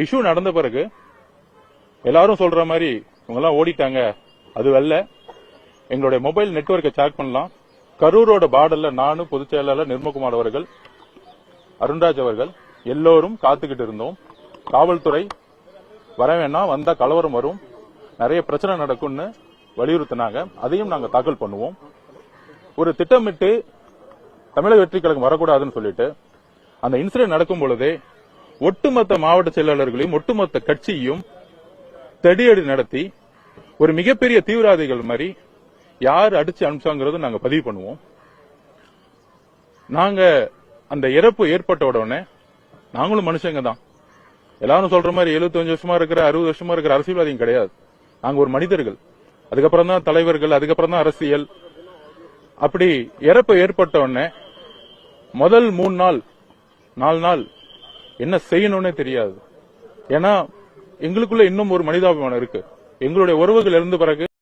Issue நடந்த பிறகு எல்லாரும் சொல்ற மாதிரி இவங்க எல்லாம் ஓடிட்டாங்க. அது அல்ல, எங்களுடைய மொபைல் நெட்வொர்க்கை சேக் பண்ணலாம். கரூரோட பார்டர்ல நானும் பொதுச் செயலாளர் நிர்மகுமார் அவர்கள், அருண்ராஜ் அவர்கள் எல்லோரும் காத்துக்கிட்டு இருந்தோம். காவல்துறை வர வேணாம், வந்தா கலவரம் வரும், நிறைய பிரச்சனை நடக்கும்னு வலியுறுத்தினாங்க. அதையும் நாங்க தாக்கல் பண்ணுவோம். ஒரு திட்டமிட்டு தமிழக வெற்றி கழகம் வரக்கூடாதுன்னு சொல்லிட்டு அந்த இன்சிடென்ட் நடக்கும் பொழுதே ஒட்டுமொத்த மாவட்ட செயலாளர்களையும் ஒட்டுமொத்த கட்சியும் தடியடி நடத்தி ஒரு மிகப்பெரிய தீவிரவாதிகள் மாதிரி யார் அடிச்சு அனுப்பிச்சாங்கிறது நாங்க பதிவு பண்ணுவோம். நாங்க அந்த இறப்பு ஏற்பட்ட உடனே நாங்களும் மனுஷங்க தான். எல்லாரும் சொல்ற மாதிரி 75 வருஷமா இருக்கிற 60 வருஷமா இருக்கிற அரசியல்வாதியும் கிடையாது. நாங்க ஒரு மனிதர்கள். அதுக்கப்புறம் தான் தலைவர்கள், அதுக்கப்புறம் தான் அரசியல். அப்படி இறப்பு ஏற்பட்ட உடனே முதல் 3 நாள் 4 நாள் என்ன செய்யணும்னே தெரியாது. ஏன்னா எங்களுக்குள்ள இன்னும் ஒரு மனிதாபிமானம் இருக்கு. எங்களுடைய உறவுகள் இறந்த பிறகு